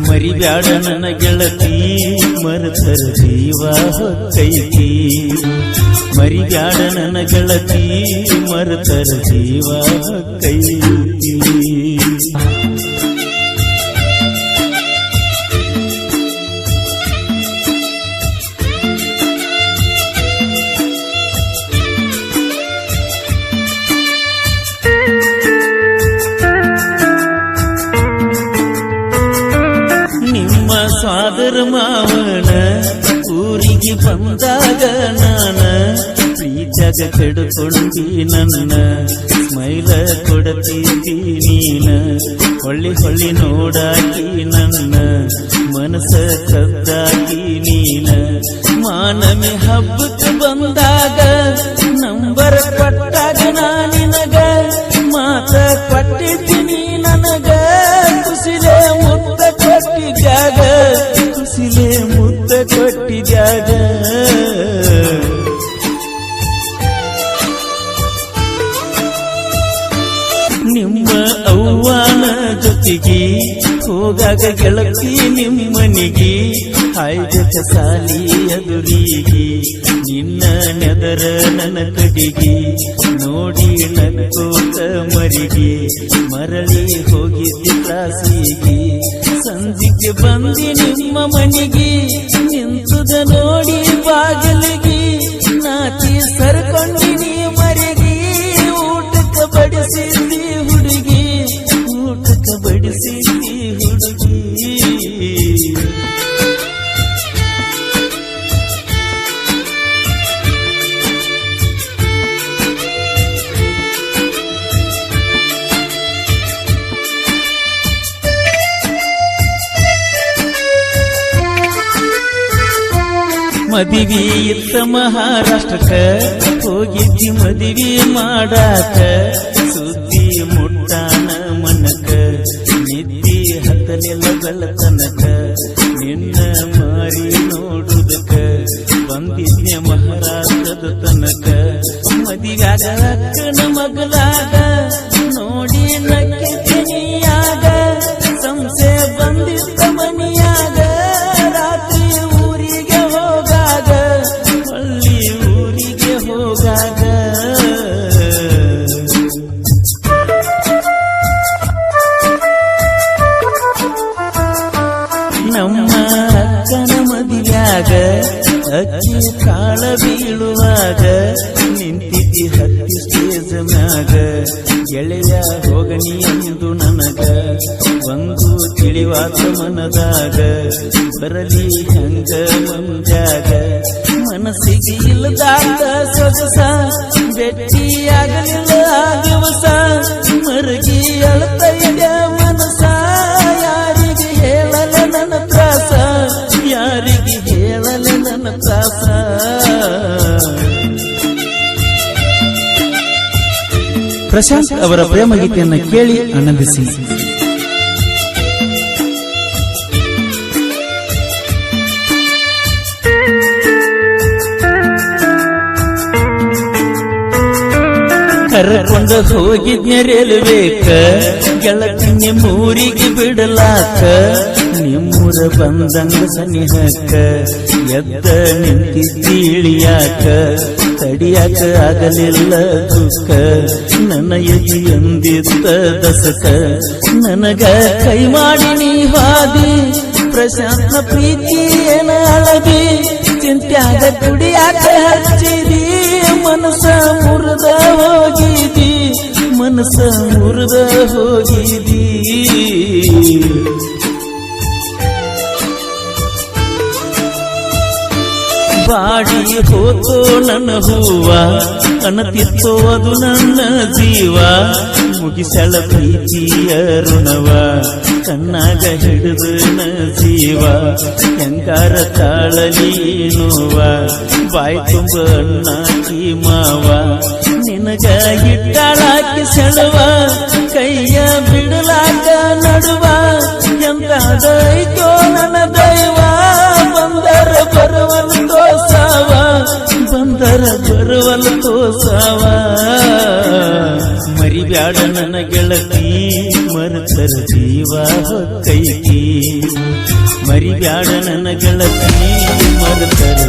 ಮರಿಬ್ಯಾಡ ನನ್ನ ಗೆಳತಿ ಮರೆತರ ಜೀವ ಹೊಕ್ಕೈತಿ ಮರಿಬ್ಯಾಡ ನನ್ನ ಗೆಳತಿ ಮರೆತರ ಜೀವ ಹೊಕ್ಕೈತಿ ಸಾದರ ಮಾವನ ಊರಿಗೆ ಬಂದಾಗ ನಾನ ಪ್ರೀತ್ಯಾಗ ಕೆಡುಕೊಂಡಿ ನನ್ನ ಸ್ಮೈಲ ಕೊಡತೀತಿ ನೀನ ಹೊಳ್ಳಿ ಹೊಳ್ಳಿ ನೋಡಾಕಿ ನನ್ನ ಮನಸ ಕದ್ದಾಕಿ ನೀನ ಮಾನಮಿ ಹಬ್ಬಕ್ಕೆ ಬಂದಾಗ ನಂಬರ್ ಕೊಟ್ಟಾಗ ನಾನಿನಗ ಮಾತ ಕೊಟ್ಟಿದ್ದೀನಿ ನನಗ ಕುಸಿಲೆ ಮುತ್ತ ಕೊಟ್ಟಿದ್ಯಾಗ ಕುಸಿಲೆ ಮುತ್ತ ಕೊಟ್ಟಿದ್ಯಾಗ ನಿಮ್ಮ ಅವ್ವಾನ ಜೊತೆಗೆ ಹೋಗಾಗ ಗೆಳತಿ ನಿಮ್ಮನಿಗೆ ಹಾಯ್ದ ಸಾಲಿ ಎದುರಿಗೆ ನಿನ್ನ ನೆದರ ನನ್ನ ಕಡೆಗೆ ನೋಡಿ ನಕ್ಕೋತ ಮರಿಗೆ ಮರಳಿ ಹೋಗಿದ್ದಿ ಕ್ಲಾಸಿಗೆ ಸಂಜಿಗೆ ಬಂದಿ ನಿಮ್ಮ ಮನೆಗೆ ನಿಂತುದ ನೋಡಿ ಬಾಗಿಲಿಗೆ ನಾಚಿ ಸರ್ಕೊಂಡಿನಿ ಮರಿಗೆ ಊಟಕ್ಕೆ ಬಡಿಸಿದ್ದಿ ಹುಡುಗಿ ಊಟಕ್ಕೆ ಬಡಿಸಿದ್ದಿ ಹುಡುಗಿ ಮದಿವಿ ಇತ್ತ ಮಹಾರಾಷ್ಟ್ರಕ್ಕ ಹೋಗಿದ್ದಿ ಮದಿವಿ ಮಾಡಾಕ ಸುದ್ದಿ ಮುಟ್ಟಾನ ಮನಕ ನಿದ್ದಿ ಹತ್ತಲೆಲ್ಲ ಬೆಳತನಕ ನಿನ್ನ ಮಾರಿ ನೋಡುದಕ್ಕ ಬಂದಿದ್ಯ ಮಹಾರಾಷ್ಟ್ರದ ತನಕ ಮದಿವ್ಯಾಗ ಅಕ್ಕನ ಮಗಲಾಗ ನೋಡಿ ನಕ್ಕಿನಿಯಾಗ ಸಂಶಯ ಬಂದಿದ್ದ ಮನಿಯಾಗ ರಾತ್ರಿ ಊರಿಗೆ ಹೋಗಾಗ ಹಳ್ಳಿ ಊರಿಗೆ ಹೋಗಾಗ ನಮ್ಮ ಅಕ್ಕನ ಮದಿಯಾಗ ಅಕ್ಕಿ ಕಾಳ ಬೀಳುವಾಗ ನಿಂತಿದ್ದಿ ಹತ್ತಿ ಸ್ಟೇಜ್ ಮ್ಯಾಗ ಗೆಳೆಯ ಹೋಗನಿ ಎಂದು ನನಗ ಒಂದು ತಿಳಿವಾತ ಮನದಾಗ ಬರಲಿ ಹಂಗ ಮಂಜಾಗ ಮನಸ್ಸಿಗೆ ಇಲ್ಲದಾಗ ಸೊಗಸ ಭೇಟಿಯಾಗಲಿಲ್ಲ ದಿವಸ ಮರಗಿ ಅಳತೈದ ಮನಸ ಯಾರಿಗೆ ಹೇಳಲ ನನ್ನ ತ್ರಾಸ ಯಾರಿಗೆ ಹೇಳಲ ನನ್ನ ತ್ರಾಸ ಪ್ರಶಾಂತ್ ಅವರ ಪ್ರೇಮ ಗೀತೆಯನ್ನು ಕೇಳಿ ಆನಂದಿಸಿ. ಕರ್ಕೊಂಡ ಹೋಗಿದ್ನ ರೈಲ್ವೇಕ ಗೆಳತಿನ ಮೂರಿಗೆ ಬಿಡಲಾಕ ನಿಮ್ಮೂರ ಬಂದಂಗ ಸನಿಹಕ್ಕ ಎದ್ದ ನಿಂತಿದ್ದಿ ಇಳಿಯಾಕ ತಡಿಯಾಕ ಆಗಲಿಲ್ಲ ದುಃಖ ನನ್ನ ಎದಿ ಎಂದಿದ್ದ ದಸಕ ನನಗ ಕೈ ಮಾಡಿ ನೀ ಹಾದಿ ಪ್ರಶಾಂತ ಪ್ರೀತಿ ಏನ ಅಳದಿ ಚಿಂತ್ಯಾಗ ಕುಡಿಯಾಕ ಹಚ್ಚಿದಿ ಮನಸ ಮುರಿದ ಹೋಗಿದಿ ಮನಸ ಮುರಿದ ಹೋಗಿದಿ ಬಾಡಿ ಹೋತೋ ನನ್ನ ಹೂವ ಕಣತಿತ್ತೋ ಅದು ನನ್ನ ಜೀವ ಮುಗಿಸಳ ಪ್ರೀತಿಯ ಋಣವ ಕಣ್ಣಾಗ ಹಿಡಿದು ನ ಜೀವ ಹೆಂಗಾರ ತಾಳಲಿ ನೋವ ಬಾಯ್ ತುಂಬ ಅಣ್ಣಾಕಿ ಮಾವ ನಿನಗ ಹಿಟ್ಟಾಳಾಕಿ ಸೆಳವ ಕೈಯ ಬಿಡಲಾಕ ನಡುವ ಎಂತಾದೈತೋ ನನ್ನ ದೈವ ಬಂದರ ಬರುವಲು ತೋಸವ ಬಂದರ ಬರುವಲು ತೋಸವ ಮರಿಬ್ಯಾಡ ನನ್ನ ಗೆಳತಿ ಮರೆತರ ಜೀವ ಹೊಕ್ಕೈತಿ ಬ್ಯಾಡ ನನ್ನ ಗೆಳತಿ ಮರೆತರೆ